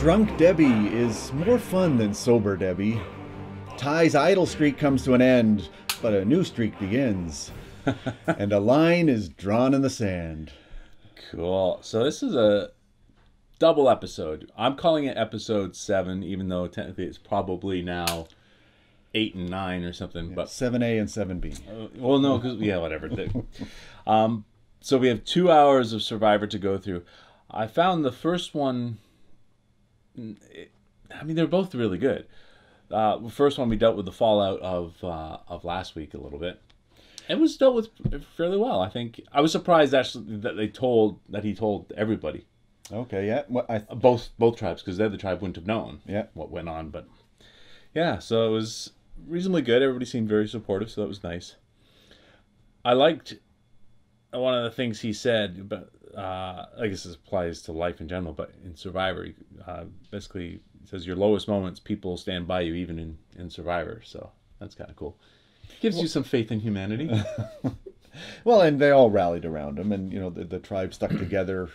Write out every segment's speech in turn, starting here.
Drunk Debbie is more fun than sober Debbie. Ty's idle streak comes to an end, but a new streak begins. And a line is drawn in the sand. Cool. So this is a double episode. I'm calling it episode 7, even though technically it's probably now 8 and 9 or something. Yeah, but 7A and 7B. Well, no, because whatever. So we have 2 hours of Survivor to go through. I found the first one. They're both really good. The first one we dealt with the fallout of last week a little bit. It was dealt with fairly well. I think I was surprised actually that he told everybody. Okay, yeah. Both tribes, because the other tribe wouldn't have known what went on. But yeah, so it was reasonably good. Everybody seemed very supportive, so that was nice. I liked one of the things he said, but I guess this applies to life in general, but in Survivor, basically it says your lowest moments, people stand by you even in Survivor. So that's kind of cool. Gives you some faith in humanity. Well, and they all rallied around him, and the tribe stuck together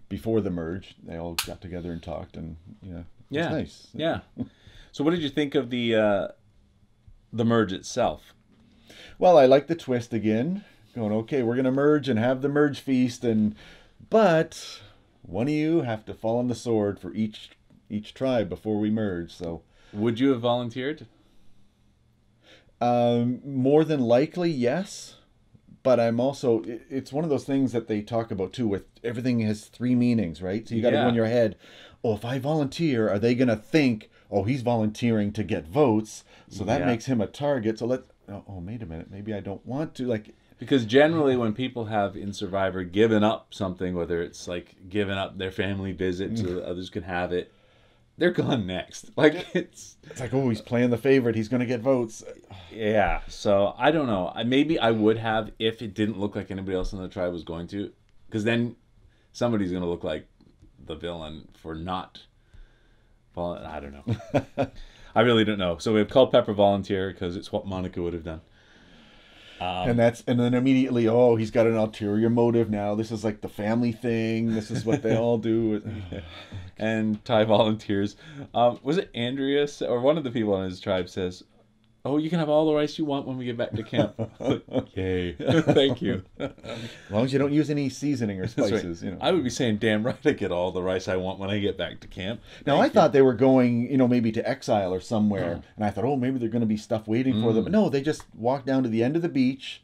before the merge. They all got together and talked, and it was nice. Yeah. So, what did you think of the merge itself? Well, I like the twist again. Going, okay, we're gonna merge and have the merge feast, but one of you have to fall on the sword for each tribe before we merge. So, would you have volunteered? More than likely, yes. But I'm also, it's one of those things that they talk about too, with everything has 3 meanings, right? So you got to go in your head, if I volunteer, are they going to think, he's volunteering to get votes, so that makes him a target. So wait a minute, maybe I don't want to, Because generally when people have in Survivor given up something, whether it's like giving up their family visit so others can have it, they're gone next. It's like, he's playing the favorite. He's going to get votes. Yeah. So I don't know. Maybe I would have if it didn't look like anybody else in the tribe was going to, because then somebody's going to look like the villain for not. I don't know. I really don't know. So we have Culpepper volunteer because it's what Monica would have done. And then immediately, he's got an ulterior motive now. This is like the family thing. This is what they all do. And Ty volunteers. Was it Andrea or one of the people on his tribe says, you can have all the rice you want when we get back to camp. Yay. Thank you. As long as you don't use any seasoning or spices. Right. I would be saying, damn right I get all the rice I want when I get back to camp. Now, I thought they were going, maybe to exile or somewhere. And I thought, maybe they're going to be stuff waiting for them. But no, they just walk down to the end of the beach,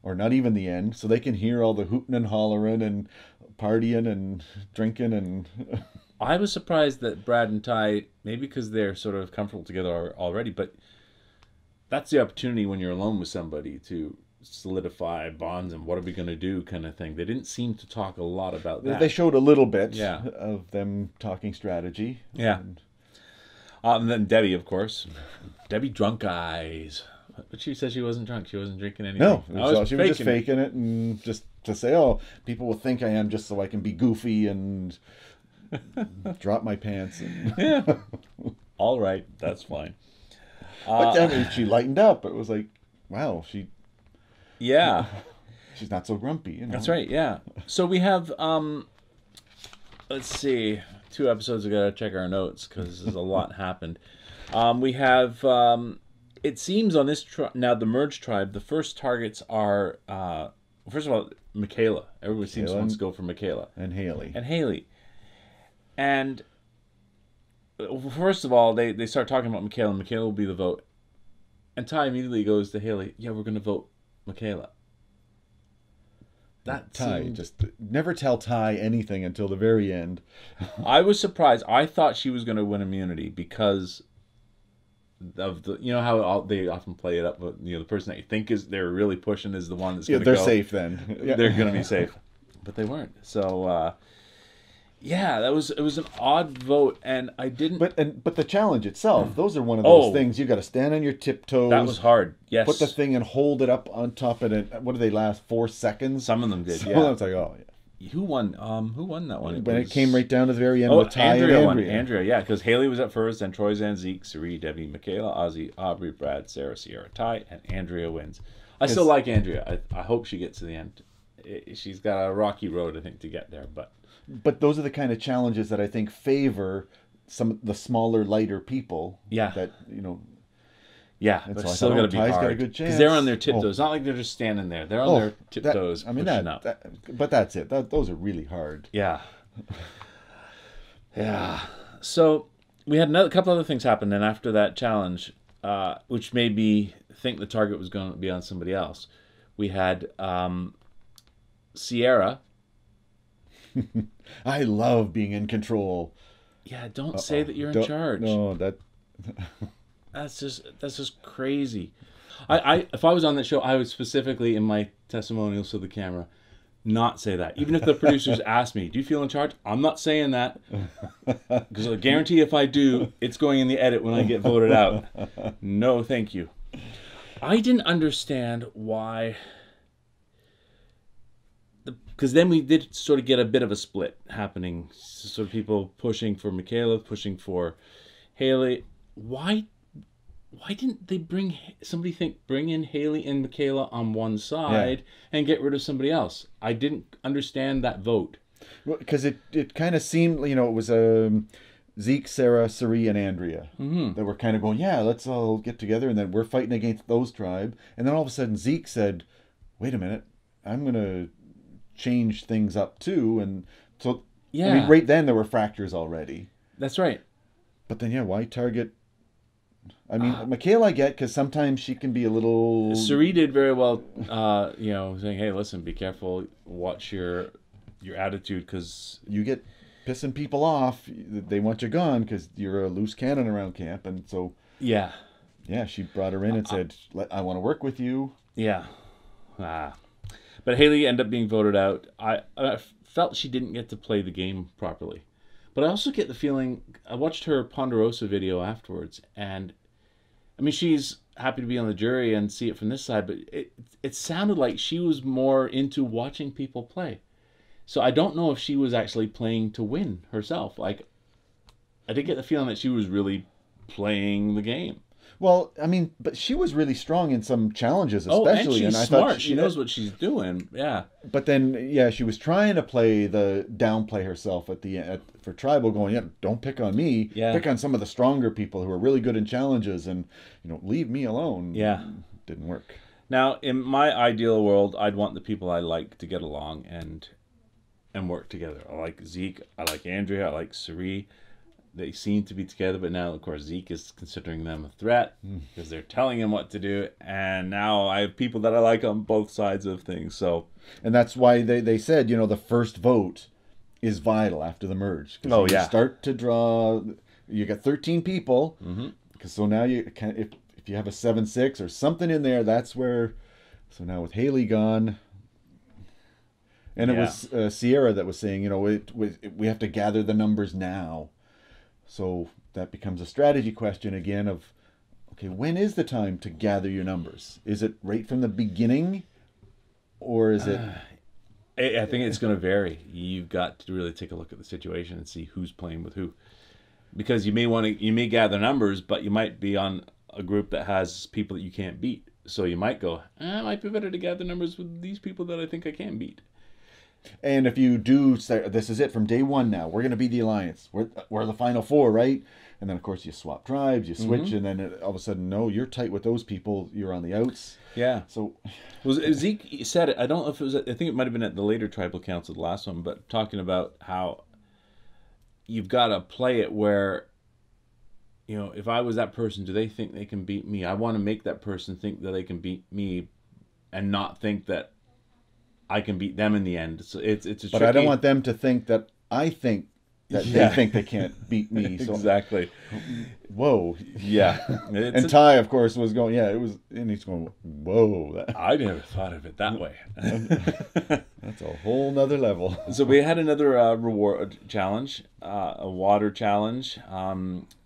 or not even the end, so they can hear all the hooting and hollering and partying and drinking. And I was surprised that Brad and Ty, maybe because they're sort of comfortable together already, but that's the opportunity when you're alone with somebody to solidify bonds and what are we going to do kind of thing. They didn't seem to talk a lot about that. They showed a little bit of them talking strategy. Yeah. And then Debbie, of course. Debbie drunk eyes. But she said she wasn't drunk. She wasn't drinking anything. No, she was just faking it and just to say, people will think I am just so I can be goofy and drop my pants. Yeah. All right. That's fine. But then she lightened up. It was like, wow, she's not so grumpy. That's right, yeah. So we have, let's see, 2 episodes ago, to check our notes, because there's a lot happened. We have, it seems on this, now the merge tribe, the first targets are, first of all, Michaela. Everybody seems to want to go for Michaela. And Haley. And first of all, they start talking about Michaela, and Michaela will be the vote. And Ty immediately goes to Haley, we're going to vote Michaela. Just never tell Ty anything until the very end. I was surprised. I thought she was going to win immunity because of the, how they often play it up, but the person that you think they're really pushing is the one that's going to go. They're safe then. They're going to be safe. But they weren't. So, it was an odd vote, and I didn't. But the challenge itself, those are one of those things you got to stand on your tiptoes. That was hard. Yes. Put the thing and hold it up on top of it. What do they last? 4 seconds. Some of them did. Some of them, it's like, Who won? Who won that one? It came right down to the very end with Ty and Andrea won. Andrea, because Haley was up first, then Troy, Zan, Zeke, Sari, Debbie, Michaela, Ozzy, Aubrey, Brad, Sarah, Sierra, Ty, and Andrea wins. I still like Andrea. I hope she gets to the end. She's got a rocky road, I think, to get there, but those are the kind of challenges that I think favor some of the smaller, lighter people. Yeah. That, you know. Yeah, And but so still got to be Ty's hard. got a good chance. Because they're on their tiptoes. It's not like they're just standing there. They're on their tiptoes pushing up. But that's it. Those are really hard. Yeah. Yeah. So we had a couple other things happen then after that challenge, which made me think the target was going to be on somebody else. We had Sierra. I love being in control. Yeah, don't say that you're in charge. No, that's just crazy. If I was on that show, I would specifically in my testimonials to the camera not say that. Even if the producers ask me, "Do you feel in charge?" I'm not saying that, because I guarantee if I do, it's going in the edit when I get voted out. No, thank you. I didn't understand why. Because then we did sort of get a bit of a split happening. Sort of people pushing for Michaela, pushing for Haley. Why didn't they bring in Haley and Michaela on one side and get rid of somebody else? I didn't understand that vote. Well, because it kind of seemed, you know, it was Zeke, Sarah, Sari, and Andrea that were kind of going, yeah, let's all get together, and then we're fighting against those tribe. And then all of a sudden Zeke said, wait a minute, I'm going to change things up too. And so, I mean, right then there were fractures already. That's right. But then, why target... I mean, Michaela I get, because sometimes she can be a little... Sari did very well, saying, hey, listen, be careful, watch your attitude, because... You get pissing people off, they want you gone, because you're a loose cannon around camp, and so... Yeah, she brought her in and said, I want to work with you. Yeah. But Haley ended up being voted out. I felt she didn't get to play the game properly. But I also get the feeling, I watched her Ponderosa video afterwards, and I mean, she's happy to be on the jury and see it from this side, but it sounded like she was more into watching people play. So I don't know if she was actually playing to win herself. Like, I did get the feeling that she was really playing the game. Well, I mean, but she was really strong in some challenges, especially. And she's smart. She knows what she's doing. Yeah. But then, she was trying to downplay herself at the end for tribal, going, don't pick on me. Yeah. Pick on some of the stronger people who are really good in challenges, and leave me alone. Yeah. Didn't work. Now, in my ideal world, I'd want the people I like to get along and work together. I like Zeke. I like Andrea. I like Sari. They seem to be together, but now, of course, Zeke is considering them a threat because they're telling him what to do. And now I have people that I like on both sides of things. So, and that's why they said, the first vote is vital after the merge. You start to draw, you got 13 people. Because so now you can, if you have a 7-6 or something in there, that's where. So now with Haley gone. And it was Sierra that was saying, we have to gather the numbers now. So that becomes a strategy question again of, okay, when is the time to gather your numbers? Is it right from the beginning, or is it? I think it's going to vary. You've got to really take a look at the situation and see who's playing with who, because you may gather numbers, but you might be on a group that has people that you can't beat. So you might go, it might be better to gather numbers with these people that I think I can beat. And if you do say, this is it from day one now, we're going to be the alliance. We're the final four, right? And then, of course, you swap tribes, you switch, and then all of a sudden, no, you're tight with those people. You're on the outs. Yeah. So, Zeke said it. I don't know if it was, I think it might have been at the later tribal council, the last one, but talking about how you've got to play it where, if I was that person, do they think they can beat me? I want to make that person think that they can beat me and not think that I can beat them in the end. So it's a but I don't want them to think that I think that they think they can't beat me. So, exactly. Whoa. Yeah. And Ty, of course, was going, and he's going, whoa. I never thought of it that way. That's a whole nother level. So we had another reward challenge, a water challenge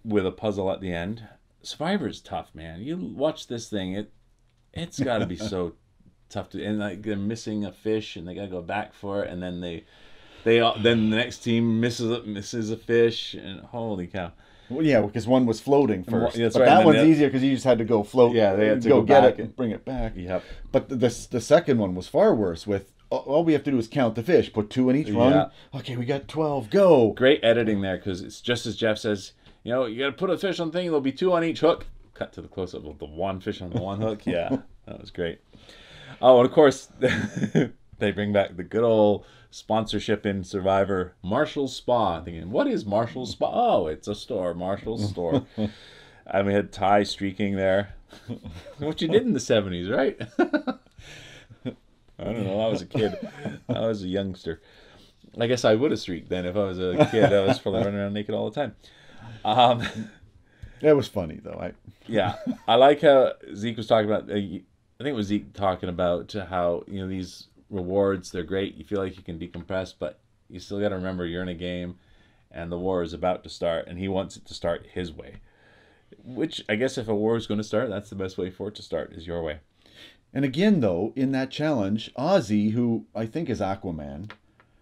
with a puzzle at the end. Survivor's tough, man. You watch this thing, it's got to be so tough to, and like they're missing a fish and they gotta go back for it, and then then the next team misses a fish, and holy cow. Well, yeah, because one was floating first. That's but right. that one's easier because you just had to go float. Yeah, they had to go get back it and bring it back. Yep. But the second one was far worse with all we have to do is count the fish. Put 2 in each run. Okay, we got 12. Go. Great editing there, because it's just as Jeff says, you know, you got to put a fish on thing. There'll be 2 on each hook. Cut to the close-up of the one fish on the one hook. Yeah, that was great. Oh, and of course, they bring back the good old sponsorship in Survivor, Marshall's Spa. Thinking, what is Marshall's Spa? Oh, it's a store, Marshall's store. And we had Ty streaking there. What you did in the 70s, right? I don't know. I was a kid. I was a youngster. I guess I would have streaked then if I was a kid. I was probably running around naked all the time. It was funny, though. Yeah. I like how Zeke was talking about... I think it was Zeke talking about how, you know, these rewards, they're great. You feel like you can decompress, but you still got to remember you're in a game and the war is about to start, and he wants it to start his way. Which, I guess if a war is going to start, that's the best way for it to start, is your way. And again, though, in that challenge, Ozzy, who I think is Aquaman,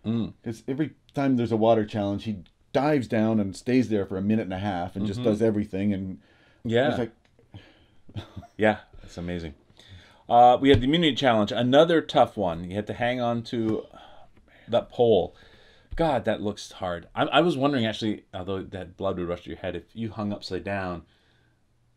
because every time there's a water challenge, he dives down and stays there for a minute and a half and just does everything. And yeah, like... yeah, that's amazing. We had the immunity challenge, another tough one. You had to hang on to that pole. God, that looks hard. I was wondering, actually, although that blood would rush to your head, if you hung upside down,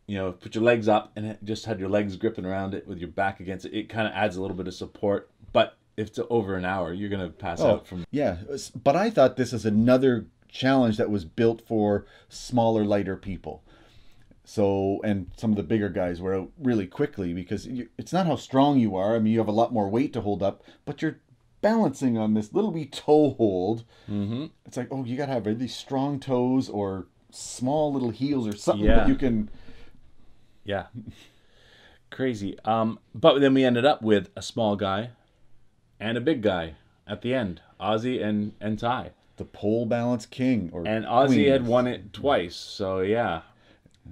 you know, put your legs up and just had your legs gripping around it with your back against it, it kind of adds a little bit of support. But if it's over an hour, you're going to pass out from... Yeah, but I thought this is another challenge that was built for smaller, lighter people. So, and some of the bigger guys were out really quickly, because it's not how strong you are. I mean, you have a lot more weight to hold up, but you're balancing on this little wee toe hold. It's like, oh, you got to have really strong toes or small little heels or something that you can... Yeah. Crazy. But then we ended up with a small guy and a big guy at the end. Ozzy and Ty. The pole balance king. And Ozzy had won it twice. So, yeah.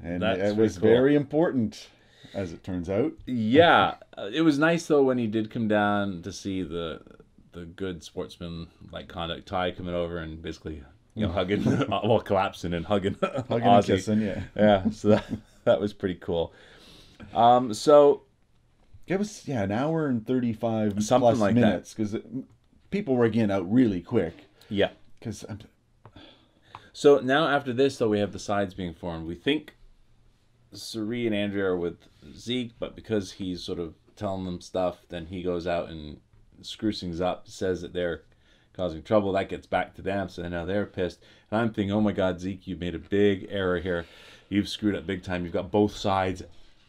And it was cool. Very important, as it turns out. Yeah. It was nice, though, when he did come down to see the good sportsman-like conduct. Ty coming over and basically, you know, hugging, well, collapsing and hugging Ozzy. And kissing, yeah. Yeah, so that was pretty cool. So it was an hour and 35 something plus like minutes, because people were again out really quick. Yeah. So now after this, though, we have the sides being formed. We think Suri and Andrea are with Zeke, but because he's sort of telling them stuff, then he goes out and screws things up, says that they're causing trouble. That gets back to them, so now they're pissed. And I'm thinking, oh my God, Zeke, you've made a big error here. You've screwed up big time. You've got both sides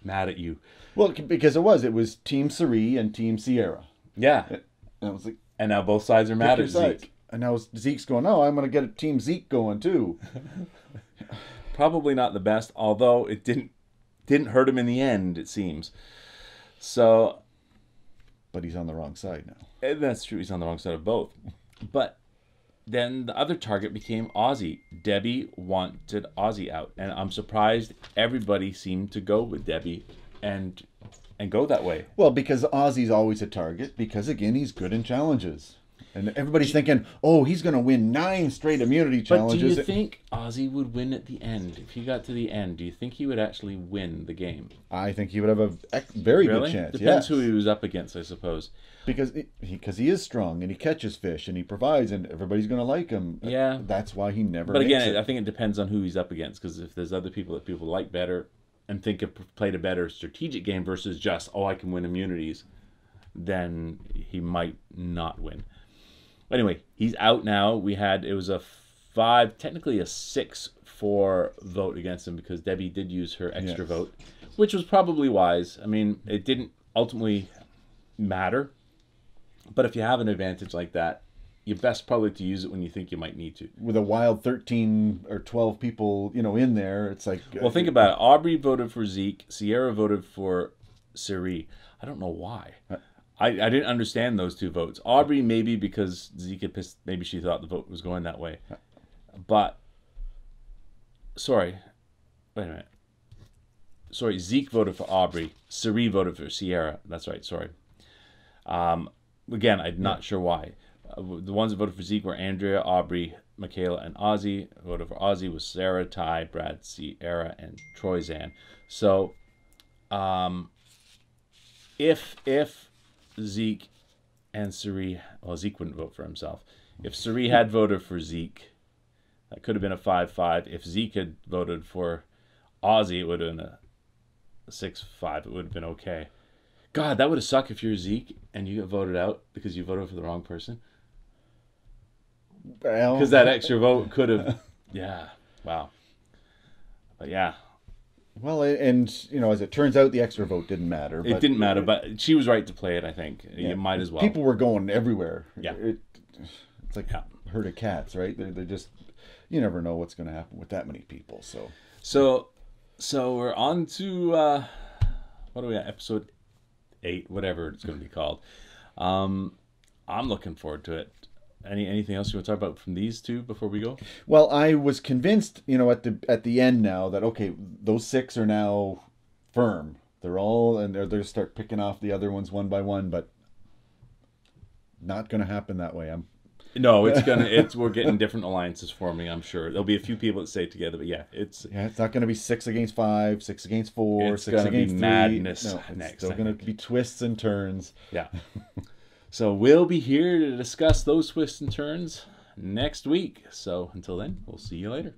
mad at you. Well, because it was Team Suri and Team Sierra. Yeah. And I was like, and now both sides are mad at Zeke. And now Zeke's going, oh, I'm going to get a Team Zeke going too. Probably not the best, although it didn't hurt him in the end, it seems. So, but he's on the wrong side now. And that's true. He's on the wrong side of both. But then the other target became Ozzy. Debbie wanted Ozzy out, and I'm surprised everybody seemed to go with Debbie and go that way. Well, because Ozzy's always a target, because again, he's good in challenges. And everybody's thinking, oh, he's going to win 9 straight immunity challenges. But do you think Ozzy would win at the end? If he got to the end, do you think he would actually win the game? I think he would have a very good chance. Depends who he was up against, I suppose. Because he is strong, and he catches fish, and he provides, and everybody's going to like him. Yeah. That's why he never But makes again, it. I think it depends on who he's up against, because if there's other people that people like better and think have played a better strategic game versus just, oh, I can win immunities, then he might not win. Anyway, he's out now. It was a 5, technically a 6-4 vote against him, because Debbie did use her extra vote, which was probably wise. I mean, it didn't ultimately matter, but if you have an advantage like that, you're best probably to use it when you think you might need to. With a wild 13 or 12 people, in there, it's like... Well, think about it. Aubrey voted for Zeke. Sierra voted for Siri. I don't know why. I didn't understand those 2 votes. Aubrey, maybe because Zeke had pissed, maybe she thought the vote was going that way. But, sorry, wait a minute. Sorry, Zeke voted for Aubrey. Siri voted for Sierra. That's right, sorry. Again, I'm not sure why. The ones that voted for Zeke were Andrea, Aubrey, Michaela, and Ozzy. Voted for Ozzy was Sarah, Ty, Brad, Sierra, and Troy Zan. So, if Zeke and Suri, well, Zeke wouldn't vote for himself. If Suri had voted for Zeke, that could have been a 5-5. If Zeke had voted for Ozzy, it would have been a 6-5. It would have been okay. God, that would have sucked if you're Zeke and you get voted out because you voted for the wrong person. Well, because that extra vote could have, yeah, wow. But yeah. Well, and as it turns out, the extra vote didn't matter. It didn't matter, but she was right to play it, I think. Yeah. You might as well. People were going everywhere. Yeah. It's like a herd of cats, right? They're just, you never know what's going to happen with that many people. So we're on to, what do we got? Episode 8, whatever it's going to be called. I'm looking forward to it. Anything else you want to talk about from these two before we go? Well, I was convinced, at the end now that, okay, those 6 are now firm. They're all, and they're going to start picking off the other ones one by one, but not going to happen that way. No, we're getting different alliances forming, I'm sure. There'll be a few people that stay together, but it's not going to be 6 against 5, 6 against 4, it's 6 against 3. Madness No, next. It's still going to be twists and turns. Yeah. So we'll be here to discuss those twists and turns next week. So until then, we'll see you later.